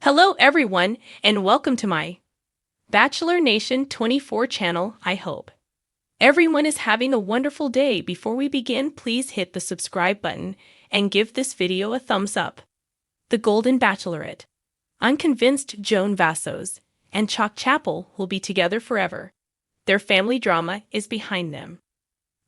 Hello everyone, and welcome to my Bachelor Nation 24 channel. I hope everyone is having a wonderful day. Before we begin, please hit the subscribe button and give this video a thumbs up. The Golden Bachelorette. I'm convinced Joan Vassos and Chapple will be together forever. Their family drama is behind them.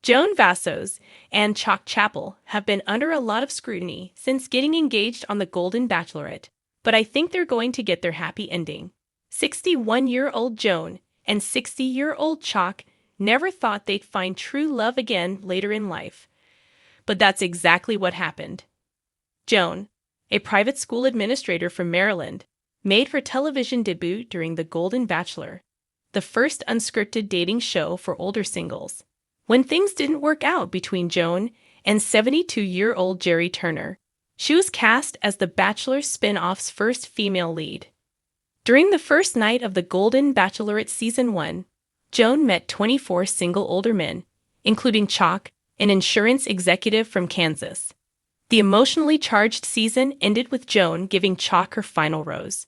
Joan Vassos and Chapple have been under a lot of scrutiny since getting engaged on The Golden Bachelorette, but I think they're going to get their happy ending. 61-year-old Joan and 60-year-old Chock never thought they'd find true love again later in life. But that's exactly what happened. Joan, a private school administrator from Maryland, made her television debut during The Golden Bachelor, the first unscripted dating show for older singles. When things didn't work out between Joan and 72-year-old Jerry Turner, she was cast as The Bachelor spin-off's first female lead. During the first night of The Golden Bachelorette Season 1, Joan met 24 single older men, including Chock, an insurance executive from Kansas. The emotionally charged season ended with Joan giving Chock her final rose.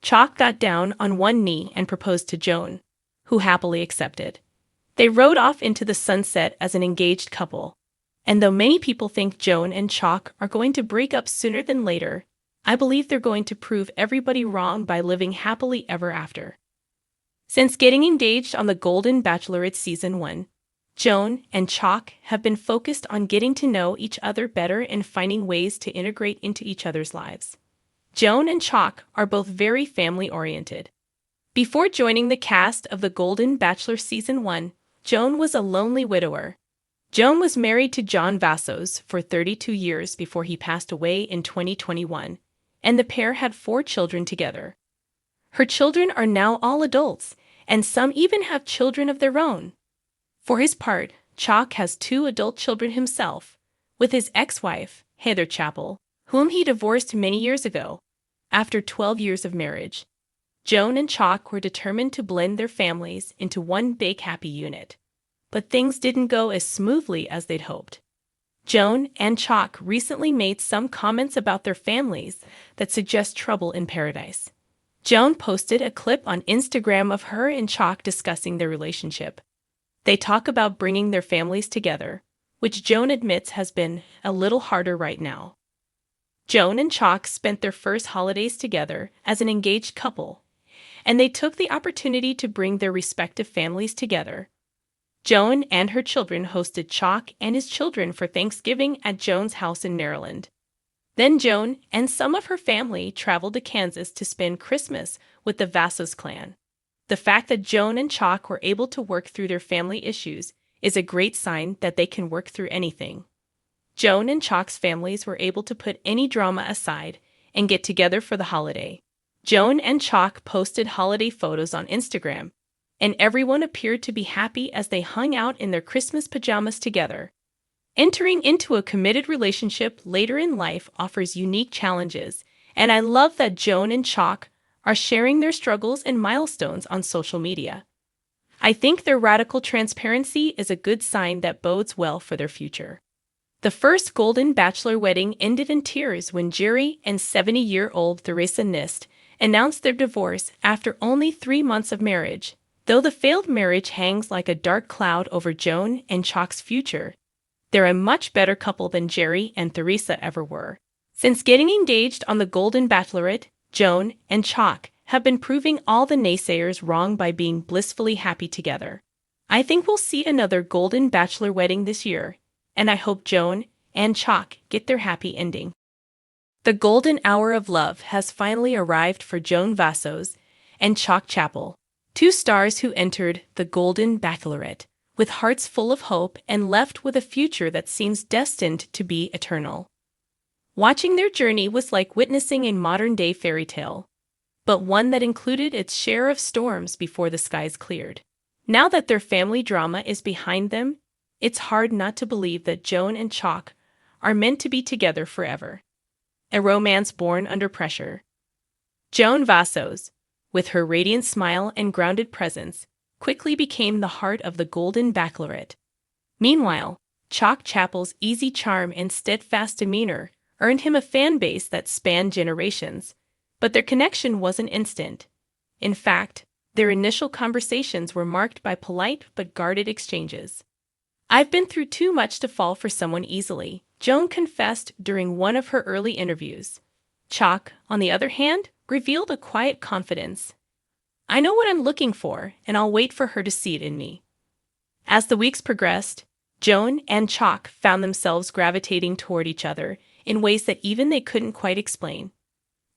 Chock got down on one knee and proposed to Joan, who happily accepted. They rode off into the sunset as an engaged couple. And though many people think Joan and Chock are going to break up sooner than later, I believe they're going to prove everybody wrong by living happily ever after. Since getting engaged on The Golden Bachelorette Season 1, Joan and Chock have been focused on getting to know each other better and finding ways to integrate into each other's lives. Joan and Chock are both very family-oriented. Before joining the cast of The Golden Bachelor Season 1, Joan was a lonely widower. Joan was married to Joan Vassos for 32 years before he passed away in 2021, and the pair had 4 children together. Her children are now all adults, and some even have children of their own. For his part, Chock has 2 adult children himself, with his ex-wife, Chapple, whom he divorced many years ago, after 12 years of marriage. Joan and Chock were determined to blend their families into one big happy unit. But things didn't go as smoothly as they'd hoped. Joan and Chock recently made some comments about their families that suggest trouble in paradise. Joan posted a clip on Instagram of her and Chock discussing their relationship. They talk about bringing their families together, which Joan admits has been a little harder right now. Joan and Chock spent their first holidays together as an engaged couple, and they took the opportunity to bring their respective families together. Joan and her children hosted Chock and his children for Thanksgiving at Joan's house in Maryland. Then Joan and some of her family traveled to Kansas to spend Christmas with the Vassos clan. The fact that Joan and Chock were able to work through their family issues is a great sign that they can work through anything. Joan and Chock's families were able to put any drama aside and get together for the holiday. Joan and Chock posted holiday photos on Instagram, and everyone appeared to be happy as they hung out in their Christmas pajamas together. Entering into a committed relationship later in life offers unique challenges, and I love that Joan and Chock are sharing their struggles and milestones on social media. I think their radical transparency is a good sign that bodes well for their future. The first Golden Bachelor wedding ended in tears when Jerry and 70-year-old Theresa Nist announced their divorce after only 3 months of marriage. Though the failed marriage hangs like a dark cloud over Joan and Chock's future, they're a much better couple than Jerry and Theresa ever were. Since getting engaged on The Golden Bachelorette, Joan and Chock have been proving all the naysayers wrong by being blissfully happy together. I think we'll see another Golden Bachelor wedding this year, and I hope Joan and Chock get their happy ending. The golden hour of love has finally arrived for Joan Vassos and Chapple, 2 stars who entered The Golden Bachelorette with hearts full of hope and left with a future that seems destined to be eternal. Watching their journey was like witnessing a modern-day fairy tale, but one that included its share of storms before the skies cleared. Now that their family drama is behind them, it's hard not to believe that Joan and Chock are meant to be together forever. A romance born under pressure. Joan Vassos, with her radiant smile and grounded presence, quickly became the heart of The Golden Bachelorette. Meanwhile, Chapple's easy charm and steadfast demeanor earned him a fan base that spanned generations. But their connection wasn't instant. In fact, their initial conversations were marked by polite but guarded exchanges. "I've been through too much to fall for someone easily," Joan confessed during one of her early interviews. Chock, on the other hand, revealed a quiet confidence. "I know what I'm looking for, and I'll wait for her to see it in me." As the weeks progressed, Joan and Chock found themselves gravitating toward each other in ways that even they couldn't quite explain.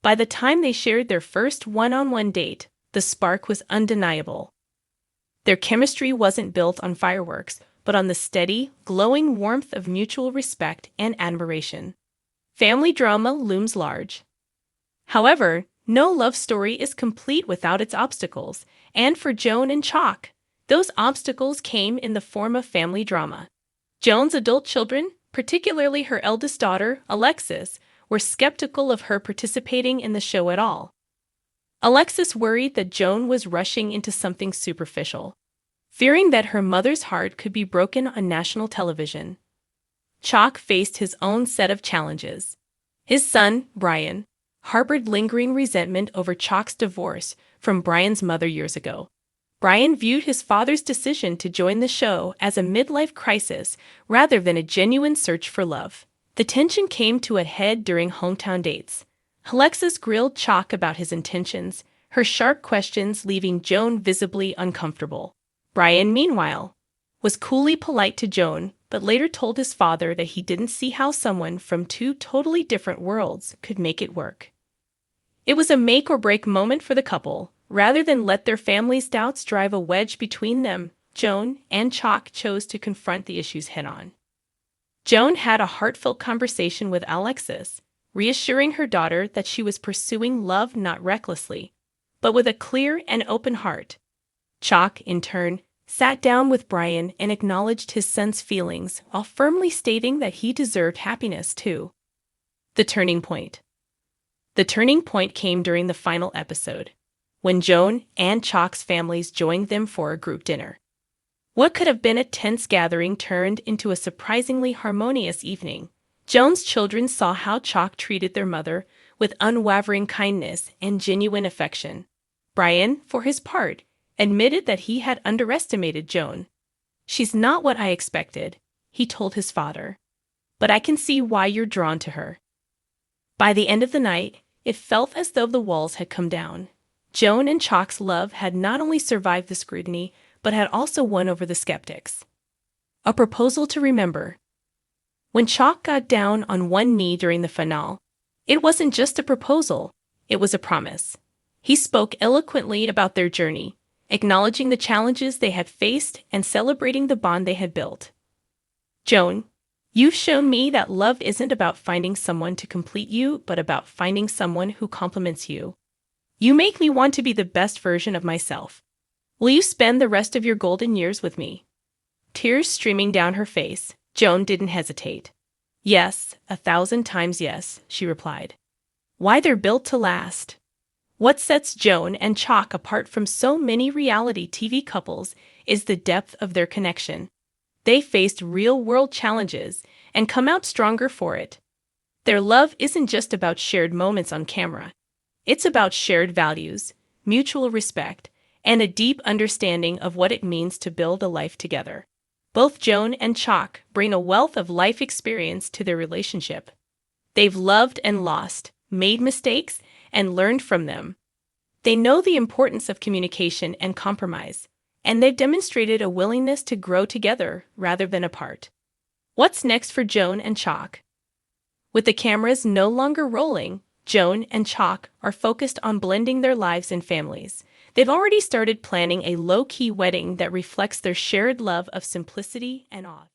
By the time they shared their first one-on-one date, the spark was undeniable. Their chemistry wasn't built on fireworks, but on the steady, glowing warmth of mutual respect and admiration. Family drama looms large. However, no love story is complete without its obstacles, and for Joan and Chock, those obstacles came in the form of family drama. Joan's adult children, particularly her eldest daughter, Alexis, were skeptical of her participating in the show at all. Alexis worried that Joan was rushing into something superficial, fearing that her mother's heart could be broken on national television. Chock faced his own set of challenges. His son, Brian, harbored lingering resentment over Chock's divorce from Brian's mother years ago. Brian viewed his father's decision to join the show as a midlife crisis rather than a genuine search for love. The tension came to a head during hometown dates. Alexis grilled Chock about his intentions, her sharp questions leaving Joan visibly uncomfortable. Brian, meanwhile, was coolly polite to Joan, but later told his father that he didn't see how someone from two totally different worlds could make it work. It was a make-or-break moment for the couple. Rather than let their family's doubts drive a wedge between them, Joan and Chock chose to confront the issues head-on. Joan had a heartfelt conversation with Alexis, reassuring her daughter that she was pursuing love not recklessly, but with a clear and open heart. Chock, in turn, sat down with Brian and acknowledged his son's feelings while firmly stating that he deserved happiness too. The turning point. The turning point came during the final episode, when Joan and Chock's families joined them for a group dinner. What could have been a tense gathering turned into a surprisingly harmonious evening. Joan's children saw how Chock treated their mother with unwavering kindness and genuine affection. Brian, for his part, admitted that he had underestimated Joan. "She's not what I expected," he told his father, "but I can see why you're drawn to her." By the end of the night, it felt as though the walls had come down. Joan and Chock's love had not only survived the scrutiny, but had also won over the skeptics. A proposal to remember. When Chock got down on one knee during the finale, it wasn't just a proposal, it was a promise. He spoke eloquently about their journey, acknowledging the challenges they had faced and celebrating the bond they had built. "Joan, you've shown me that love isn't about finding someone to complete you, but about finding someone who complements you. You make me want to be the best version of myself. Will you spend the rest of your golden years with me?" Tears streaming down her face, Joan didn't hesitate. "Yes, 1,000 times yes," she replied. Why they're built to last. What sets Joan and Chock apart from so many reality TV couples is the depth of their connection. They faced real-world challenges and come out stronger for it. Their love isn't just about shared moments on camera. It's about shared values, mutual respect, and a deep understanding of what it means to build a life together. Both Joan and Chock bring a wealth of life experience to their relationship. They've loved and lost, made mistakes, and learned from them. They know the importance of communication and compromise, and they've demonstrated a willingness to grow together rather than apart. What's next for Joan and Chock? With the cameras no longer rolling, Joan and Chock are focused on blending their lives and families. They've already started planning a low-key wedding that reflects their shared love of simplicity and awe.